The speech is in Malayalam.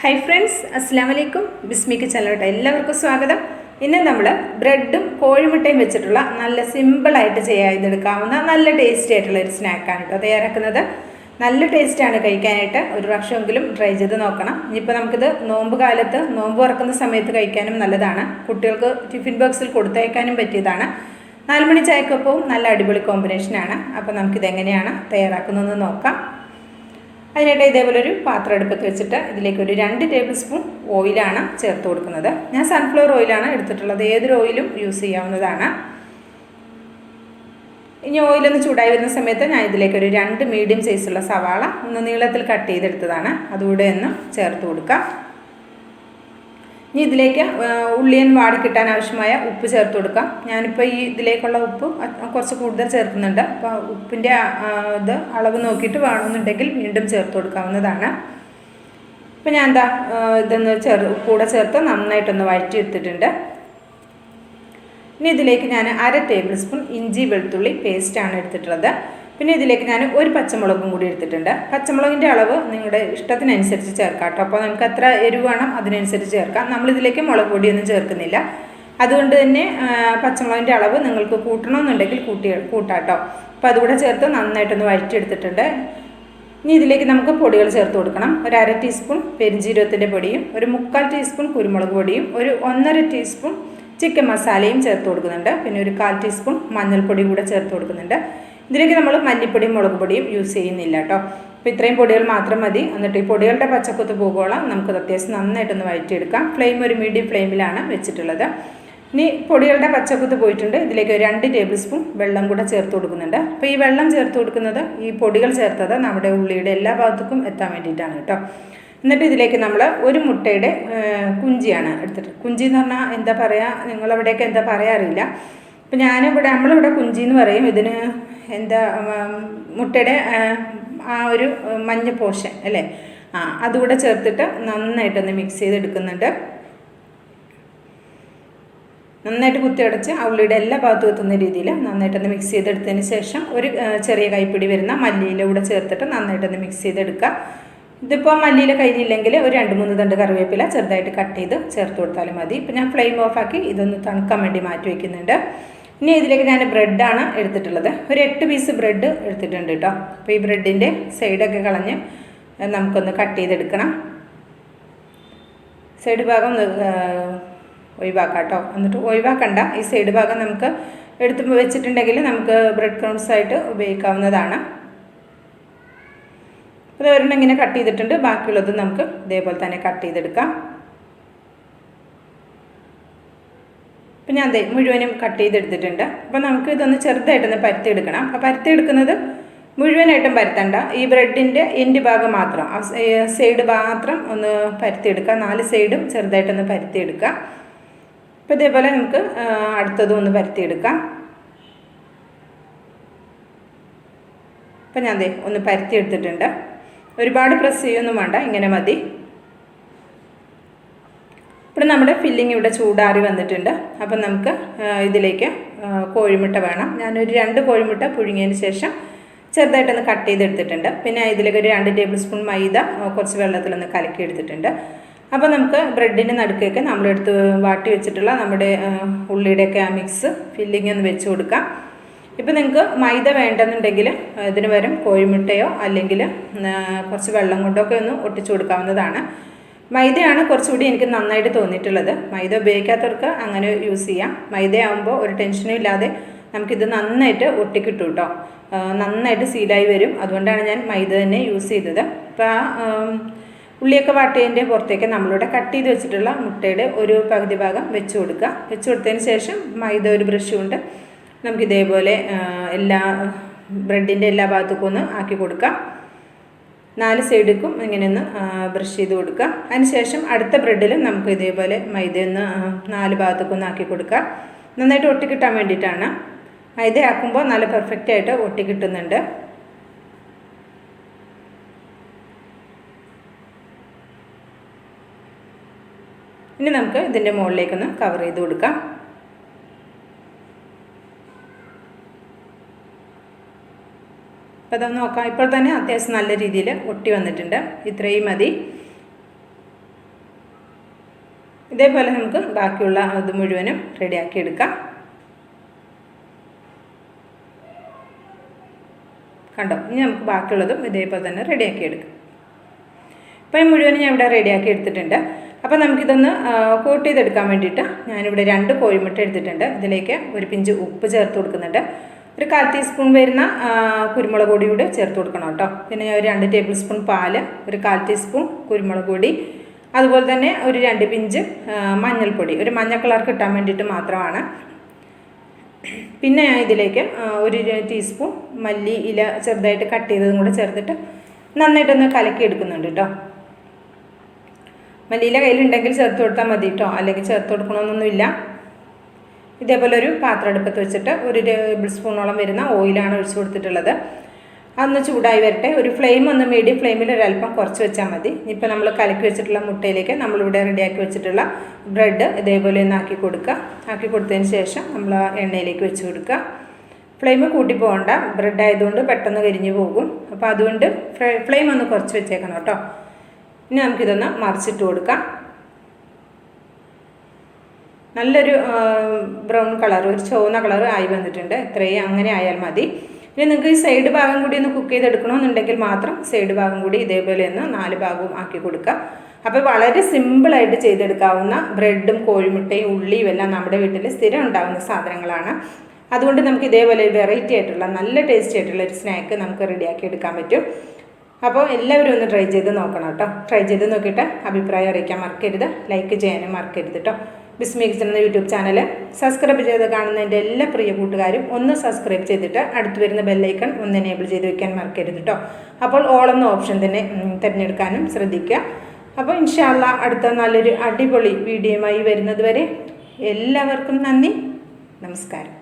ഹായ് ഫ്രണ്ട്സ്, അസ്സലാമു അലൈക്കും. ബിസ്മിക്ക് ചാനലിലോട്ട് എല്ലാവർക്കും സ്വാഗതം. ഇന്ന് നമ്മൾ ബ്രെഡും കോഴിമുട്ടയും വെച്ചിട്ടുള്ള നല്ല സിമ്പിളായിട്ട് ചെയ്തെടുക്കാവുന്ന നല്ല ടേസ്റ്റി ആയിട്ടുള്ള ഒരു സ്നാക്കാണ് കേട്ടോ തയ്യാറാക്കുന്നത്. നല്ല ടേസ്റ്റാണ് കഴിക്കാനായിട്ട്. ഒരു പ്രാവശ്യമെങ്കിലും ട്രൈ ചെയ്ത് നോക്കണം. ഇനിയിപ്പോൾ നമുക്കിത് നോമ്പ് കാലത്ത് നോമ്പ് തുറക്കുന്ന സമയത്ത് കഴിക്കാനും നല്ലതാണ്. കുട്ടികൾക്ക് ടിഫിൻ ബോക്സിൽ കൊടുത്തയക്കാനും പറ്റിയതാണ്. 4 മണി ചായക്കൊപ്പവും നല്ല അടിപൊളി കോമ്പിനേഷനാണ്. അപ്പോൾ നമുക്കിതെങ്ങനെയാണ് തയ്യാറാക്കുന്നതെന്ന് നോക്കാം. അതിനായിട്ട് ഇതേപോലെ ഒരു പാത്രം അടുപ്പത്ത് വെച്ചിട്ട് ഇതിലേക്ക് ഒരു 2 ടേബിൾ സ്പൂൺ ഓയിലാണ് ചേർത്ത് കൊടുക്കുന്നത്. ഞാൻ സൺഫ്ലവർ ഓയിലാണ് എടുത്തിട്ടുള്ളത്. ഏതൊരു ഓയിലും യൂസ് ചെയ്യാവുന്നതാണ്. ഇനി ഓയിലൊന്ന് ചൂടായി വരുന്ന സമയത്ത് ഞാൻ ഇതിലേക്ക് ഒരു 2 മീഡിയം സൈസുള്ള സവാള ഒന്ന് നീളത്തിൽ കട്ട് ചെയ്തെടുത്തതാണ്, അതുകൂടെ ഒന്ന് ചേർത്ത് കൊടുക്കാം. ഇനി ഇതിലേക്ക് ഉള്ളിയൻ വാടി കിട്ടാൻ ആവശ്യമായ ഉപ്പ് ചേർത്ത് കൊടുക്കാം. ഞാനിപ്പോൾ ഇതിലേക്കുള്ള ഉപ്പ് കുറച്ച് കൂടുതൽ ചേർക്കുന്നുണ്ട്. അപ്പോൾ ഉപ്പിൻ്റെ ഇത് അളവ് നോക്കിയിട്ട് വേണമെന്നുണ്ടെങ്കിൽ വീണ്ടും ചേർത്ത് കൊടുക്കാവുന്നതാണ്. ഇപ്പോൾ ഞാൻ ഇതൊന്ന് കൂടെ ചേർത്ത് നന്നായിട്ടൊന്ന് വഴറ്റി എടുത്തിട്ടുണ്ട്. ഇനി ഇതിലേക്ക് ഞാൻ 1/2 ടേബിൾ സ്പൂൺ ഇഞ്ചി വെളുത്തുള്ളി പേസ്റ്റാണ് എടുത്തിട്ടുള്ളത്. പിന്നെ ഇതിലേക്ക് ഞാൻ ഒരു പച്ചമുളകും കൂടി എടുത്തിട്ടുണ്ട്. പച്ചമുളകിൻ്റെ അളവ് നിങ്ങളുടെ ഇഷ്ടത്തിനനുസരിച്ച് ചേർക്കാം കേട്ടോ. അപ്പോൾ നമുക്ക് എത്ര എരിവ് വേണം അതിനനുസരിച്ച് ചേർക്കാം. നമ്മളിതിലേക്ക് മുളക് പൊടിയൊന്നും ചേർക്കുന്നില്ല. അതുകൊണ്ട് തന്നെ പച്ചമുളകിൻ്റെ അളവ് നിങ്ങൾക്ക് കൂട്ടണമെന്നുണ്ടെങ്കിൽ കൂട്ടാം കേട്ടോ. അപ്പോൾ അതുകൂടെ ചേർത്ത് നന്നായിട്ടൊന്ന് വഴറ്റിയെടുത്തിട്ടുണ്ട്. ഇനി ഇതിലേക്ക് നമുക്ക് പൊടികൾ ചേർത്ത് കൊടുക്കണം. ഒരു 1/2 ടീസ്പൂൺ പെരിഞ്ജീരകത്തിൻ്റെ പൊടിയും ഒരു 3/4 ടീസ്പൂൺ കുരുമുളക് പൊടിയും ഒരു 1.5 ടീസ്പൂൺ ചിക്കൻ മസാലയും ചേർത്ത് കൊടുക്കുന്നുണ്ട്. പിന്നെ ഒരു 1/4 ടീസ്പൂൺ മഞ്ഞൾപ്പൊടി കൂടെ ചേർത്ത് കൊടുക്കുന്നുണ്ട്. ഇതിലേക്ക് നമ്മൾ മല്ലിപ്പൊടിയും മുളക് പൊടിയും യൂസ് ചെയ്യുന്നില്ല കേട്ടോ. അപ്പോൾ ഇത്രയും പൊടികൾ മാത്രം മതി. എന്നിട്ട് ഈ പൊടികളുടെ പച്ചക്കുത്ത് പോകുമ്പോഴാണ് നമുക്കത് അത്യാവശ്യം നന്നായിട്ടൊന്ന് വഴറ്റിയെടുക്കാം. ഫ്ലെയിം ഒരു മീഡിയം ഫ്ലെയിമിലാണ് വെച്ചിട്ടുള്ളത്. ഇനി പൊടികളുടെ പച്ചക്കുത്ത് പോയിട്ടുണ്ട്. ഇതിലേക്ക് ഒരു 2 ടേബിൾ സ്പൂൺ വെള്ളം കൂടെ ചേർത്ത് കൊടുക്കുന്നുണ്ട്. അപ്പോൾ ഈ വെള്ളം ചേർത്ത് കൊടുക്കുന്നത് ഈ പൊടികൾ ചേർത്തത് നമ്മുടെ ഉള്ളിയുടെ എല്ലാ ഭാഗത്തേക്കും എത്താൻ വേണ്ടിയിട്ടാണ് കേട്ടോ. എന്നിട്ട് ഇതിലേക്ക് നമ്മൾ ഒരു മുട്ടയുടെ കുഞ്ചിയാണ് എടുത്തിട്ട്. കുഞ്ചി എന്ന് പറഞ്ഞാൽ എന്താ പറയുക, നിങ്ങളവിടെയൊക്കെ എന്താ പറയുക അറിയില്ല. അപ്പോൾ നമ്മളിവിടെ കുഞ്ചി എന്ന് പറയും. ഇതിന് എന്താ മുട്ടയുടെ ആ ഒരു മഞ്ഞ പോർഷൻ അല്ലേ, അതുകൂടെ ചേർത്തിട്ട് നന്നായിട്ടൊന്ന് മിക്സ് ചെയ്തെടുക്കുന്നുണ്ട്. നന്നായിട്ട് കുത്തിയടച്ച് ഉള്ളിയുടെ എല്ലാ ഭാഗത്തും എത്തുന്ന രീതിയിൽ നന്നായിട്ടൊന്ന് മിക്സ് ചെയ്തെടുത്തതിന് ശേഷം ഒരു ചെറിയ കൈപ്പിടി വരുന്ന മല്ലിയില കൂടെ ചേർത്തിട്ട് നന്നായിട്ടൊന്ന് മിക്സ് ചെയ്തെടുക്കുക. ഇതിപ്പോൾ മല്ലിയില കഴിഞ്ഞില്ലെങ്കിൽ ഒരു 2-3 തണ്ട് കറിവേപ്പില ചെറുതായിട്ട് കട്ട് ചെയ്ത് ചേർത്ത് കൊടുത്താലും മതി. ഇപ്പോൾ ഞാൻ ഫ്ലെയിം ഓഫാക്കി ഇതൊന്ന് തണുക്കാൻ വേണ്ടി മാറ്റി വയ്ക്കുന്നുണ്ട്. ഇനി ഇതിലേക്ക് ഞാൻ ബ്രെഡാണ് എടുത്തിട്ടുള്ളത്. ഒരു 8 പീസ് ബ്രെഡ് എടുത്തിട്ടുണ്ട് കേട്ടോ. അപ്പോൾ ഈ ബ്രെഡിൻ്റെ സൈഡൊക്കെ കളഞ്ഞ് നമുക്കൊന്ന് കട്ട് ചെയ്തെടുക്കണം. സൈഡ് ഭാഗം ഒഴിവാക്കാം കേട്ടോ. എന്നിട്ട് ഒഴിവാക്കണ്ട, ഈ സൈഡ് ഭാഗം നമുക്ക് എടുത്ത് വെച്ചിട്ടുണ്ടെങ്കിൽ നമുക്ക് ബ്രെഡ് ക്രംസ് ആയിട്ട് ഉപയോഗിക്കാവുന്നതാണ്. അത് ഒരെണ്ണം ഇങ്ങനെ കട്ട് ചെയ്തിട്ടുണ്ട്. ബാക്കിയുള്ളത് നമുക്ക് ഇതേപോലെ തന്നെ കട്ട് ചെയ്തെടുക്കാം. അപ്പം ഞാൻ മുഴുവനും കട്ട് ചെയ്തെടുത്തിട്ടുണ്ട്. അപ്പോൾ നമുക്ക് ഇതൊന്ന് ചെറുതായിട്ടൊന്ന് പരത്തിയെടുക്കണം. അപ്പോൾ പരത്തിയെടുക്കുന്നത് മുഴുവനായിട്ടും പരത്തണ്ട, ഈ ബ്രെഡിൻ്റെ എൻഡ് ഭാഗം മാത്രം, സൈഡ് മാത്രം ഒന്ന് പരത്തിയെടുക്കുക. 4 സൈഡും ചെറുതായിട്ടൊന്ന് പരത്തിയെടുക്കുക. അപ്പോൾ ഇതേപോലെ നമുക്ക് അടുത്തതും ഒന്ന് പരത്തിയെടുക്കാം. അപ്പം ഞാൻ ഒന്ന് പരത്തിയെടുത്തിട്ടുണ്ട്. ഒരുപാട് പ്രസ് ചെയ്യൊന്നും വേണ്ട, ഇങ്ങനെ മതി. ഇവിടെ നമ്മുടെ ഫില്ലിങ് ഇവിടെ ചൂടാറി വന്നിട്ടുണ്ട്. അപ്പം നമുക്ക് ഇതിലേക്ക് കോഴിമുട്ട വേണം. ഞാനൊരു 2 കോഴിമുട്ട പുഴുങ്ങിയതിന് ശേഷം ചെറുതായിട്ടൊന്ന് കട്ട് ചെയ്തെടുത്തിട്ടുണ്ട്. പിന്നെ ഇതിലേക്ക് ഒരു 2 ടേബിൾ സ്പൂൺ മൈദ കുറച്ച് വെള്ളത്തിലൊന്ന് കലക്കി എടുത്തിട്ടുണ്ട്. അപ്പോൾ നമുക്ക് ബ്രെഡിൻ്റെ നടുക്കൊക്കെ നമ്മളെടുത്ത് വാട്ടി വെച്ചിട്ടുള്ള നമ്മുടെ ഉള്ളിയുടെയൊക്കെ ആ മിക്സ് ഫില്ലിങ് ഒന്ന് വെച്ച് കൊടുക്കാം. ഇപ്പോൾ നിങ്ങൾക്ക് മൈദ വേണ്ടെന്നുണ്ടെങ്കിൽ ഇതിന് പകരം കോഴിമുട്ടയോ അല്ലെങ്കിൽ കുറച്ച് വെള്ളം കൊണ്ടൊക്കെ ഒന്ന് ഒട്ടിച്ചു കൊടുക്കാവുന്നതാണ്. മൈദയാണ് കുറച്ചുകൂടി എനിക്ക് നന്നായിട്ട് തോന്നിയിട്ടുള്ളത്. മൈദ ഉപയോഗിക്കാത്തവർക്ക് അങ്ങനെ യൂസ് ചെയ്യാം. മൈദയാകുമ്പോൾ ഒരു ടെൻഷനും ഇല്ലാതെ നമുക്കിത് നന്നായിട്ട് ഒട്ടിക്കിട്ടും കേട്ടോ. നന്നായിട്ട് സീലായി വരും. അതുകൊണ്ടാണ് ഞാൻ മൈദ തന്നെ യൂസ് ചെയ്തത്. അപ്പോൾ ആ ഉള്ളിയൊക്കെ വാട്ടിയതിൻ്റെ പുറത്തേക്ക് നമ്മളിവിടെ കട്ട് ചെയ്ത് വെച്ചിട്ടുള്ള മുട്ടയുടെ ഒരു പകുതി ഭാഗം വെച്ച് കൊടുക്കുക. വെച്ച് കൊടുത്തതിന് ശേഷം മൈദ ഒരു ബ്രഷ് കൊണ്ട് നമുക്കിതേപോലെ എല്ലാ ബ്രെഡിൻ്റെ എല്ലാ ഭാഗത്തേക്കും ഒന്ന് ആക്കി കൊടുക്കാം. 4 സൈഡിലേക്കും ഇങ്ങനെ ഒന്ന് ബ്രഷ് ചെയ്ത് കൊടുക്കുക. അതിനുശേഷം അടുത്ത ബ്രെഡിലും നമുക്ക് ഇതേപോലെ മൈദയൊന്ന് 4 ഭാഗത്തേക്കൊന്ന് ആക്കി കൊടുക്കുക. നന്നായിട്ട് ഒട്ടിക്കിട്ടാൻ വേണ്ടിയിട്ടാണ്. മൈദ ആക്കുമ്പോൾ നല്ല പെർഫെക്റ്റായിട്ട് ഒട്ടിക്കിട്ടുന്നുണ്ട്. ഇനി നമുക്ക് ഇതിൻ്റെ മുകളിലേക്കൊന്ന് കവർ ചെയ്ത് കൊടുക്കാം. അപ്പോൾ അതൊന്ന് നോക്കാം. ഇപ്പോൾ തന്നെ അത്യാവശ്യം നല്ല രീതിയിൽ ഒട്ടി വന്നിട്ടുണ്ട്. ഇത്രയും മതി. ഇതേപോലെ നമുക്ക് ബാക്കിയുള്ള ഇത് മുഴുവനും റെഡിയാക്കി എടുക്കാം. കണ്ടോ? ഇനി നമുക്ക് ബാക്കിയുള്ളതും ഇതേപോലെ തന്നെ റെഡിയാക്കി എടുക്കാം. അപ്പോൾ ഈ മുഴുവനും ഞാൻ ഇവിടെ റെഡിയാക്കി എടുത്തിട്ടുണ്ട്. അപ്പോൾ നമുക്കിതൊന്ന് കോട്ട് ചെയ്തെടുക്കാൻ വേണ്ടിയിട്ട് ഞാനിവിടെ 2 കോഴിമുട്ട എടുത്തിട്ടുണ്ട്. ഇതിലേക്ക് ഒരു പിഞ്ച് ഉപ്പ് ചേർത്ത് കൊടുക്കുന്നുണ്ട്. ഒരു 1/4 ടീസ്പൂൺ വരുന്ന കുരുമുളക് പൊടി കൂടെ ചേർത്ത് കൊടുക്കണം കേട്ടോ. പിന്നെ ഒരു 2 ടേബിൾ സ്പൂൺ പാൽ, ഒരു 1/4 ടീസ്പൂൺ കുരുമുളക് പൊടി, അതുപോലെ തന്നെ ഒരു 2 പിഞ്ച് മഞ്ഞൾപ്പൊടി, ഒരു മഞ്ഞ കളർ കിട്ടാൻ വേണ്ടിയിട്ട് മാത്രമാണ്. പിന്നെ ഞാൻ ഇതിലേക്ക് ഒരു ടീസ്പൂൺ മല്ലി ഇല ചെറുതായിട്ട് കട്ട് ചെയ്തതും കൂടെ ചേർത്തിട്ട് നന്നായിട്ടൊന്ന് കലക്കി എടുക്കുന്നുണ്ട് കേട്ടോ. മല്ലിയില കയ്യിലുണ്ടെങ്കിൽ ചേർത്ത് കൊടുത്താൽ മതി കേട്ടോ, അല്ലെങ്കിൽ ചേർത്ത് കൊടുക്കണമെന്നൊന്നുമില്ല. ഇതേപോലെ ഒരു പാത്രം അടുപ്പത്ത് വെച്ചിട്ട് ഒരു ടേബിൾ സ്പൂണോളം വരുന്ന ഓയിലാണ് ഒഴിച്ചു കൊടുത്തിട്ടുള്ളത്. അതൊന്ന് ചൂടായി വരട്ടെ. ഒരു ഫ്ലെയിം ഒന്ന് മീഡിയം ഫ്ലെയിമിൽ ഒരല്പം കുറച്ച് വെച്ചാൽ മതി. ഇപ്പോൾ നമ്മൾ കലക്കി വെച്ചിട്ടുള്ള മുട്ടയിലേക്ക് നമ്മളിവിടെ റെഡിയാക്കി വെച്ചിട്ടുള്ള ബ്രെഡ് ഇതേപോലെ ഒന്ന് ആക്കി കൊടുക്കുക. ആക്കി കൊടുത്തതിന് ശേഷം നമ്മൾ എണ്ണയിലേക്ക് വെച്ച് കൊടുക്കുക. ഫ്ലെയിം കൂട്ടി പോകണ്ട, ബ്രെഡ് ആയതുകൊണ്ട് പെട്ടെന്ന് കരിഞ്ഞു പോകും. അപ്പോൾ അതുകൊണ്ട് ഫ്ലെയിം ഒന്ന് കുറച്ച് വെച്ചേക്കണം കേട്ടോ. ഇനി നമുക്കിതൊന്ന് മറിച്ചിട്ട് കൊടുക്കാം. നല്ലൊരു ബ്രൗൺ കളർ, ഒരു ചുവന്ന കളർ ആയി വന്നിട്ടുണ്ട്. ഇത്രയും അങ്ങനെ ആയാൽ മതി. ഇനി നിങ്ങൾക്ക് ഈ സൈഡ് ഭാഗം കൂടി ഒന്ന് കുക്ക് ചെയ്തെടുക്കണമെന്നുണ്ടെങ്കിൽ മാത്രം സൈഡ് ഭാഗം കൂടി ഇതേപോലെ ഒന്ന് 4 ഭാഗവും ആക്കി കൊടുക്കുക. അപ്പോൾ വളരെ സിമ്പിളായിട്ട് ചെയ്തെടുക്കാവുന്ന ബ്രെഡും കോഴിമുട്ടയും ഉള്ളിയും എല്ലാം നമ്മുടെ വീട്ടിൽ സ്ഥിരം ഉണ്ടാകുന്ന സാധനങ്ങളാണ്. അതുകൊണ്ട് നമുക്ക് ഇതേപോലെ വെറൈറ്റി ആയിട്ടുള്ള നല്ല ടേസ്റ്റി ആയിട്ടുള്ള ഒരു സ്നാക്ക് നമുക്ക് റെഡിയാക്കി എടുക്കാൻ പറ്റും. അപ്പോൾ എല്ലാവരും ഒന്ന് ട്രൈ ചെയ്ത് നോക്കണം കേട്ടോ. ട്രൈ ചെയ്ത് നോക്കിയിട്ട് അഭിപ്രായം അറിയിക്കാൻ മറക്കരുത്. ലൈക്ക് ചെയ്യാനും മറക്കരുത് കേട്ടോ. ബിസ്മി കിച്ചൻ എന്ന യൂട്യൂബ് ചാനൽ സബ്സ്ക്രൈബ് ചെയ്ത് കാണുന്ന എൻ്റെ എല്ലാ പ്രിയ കൂട്ടുകാരും ഒന്ന് സബ്സ്ക്രൈബ് ചെയ്തിട്ട് അടുത്ത് വരുന്ന ബെല്ലൈക്കൺ ഒന്ന് എനേബിൾ ചെയ്ത് വയ്ക്കാൻ മറക്കരുത് കേട്ടോ. അപ്പോൾ ഓൾ എന്ന ഓപ്ഷൻ തന്നെ തിരഞ്ഞെടുക്കാനും ശ്രദ്ധിക്കുക. അപ്പോൾ ഇൻഷാ അല്ലാഹ് അടുത്ത നല്ലൊരു അടിപൊളി വീഡിയോയുമായി വരുന്നത് വരെ എല്ലാവർക്കും നന്ദി, നമസ്കാരം.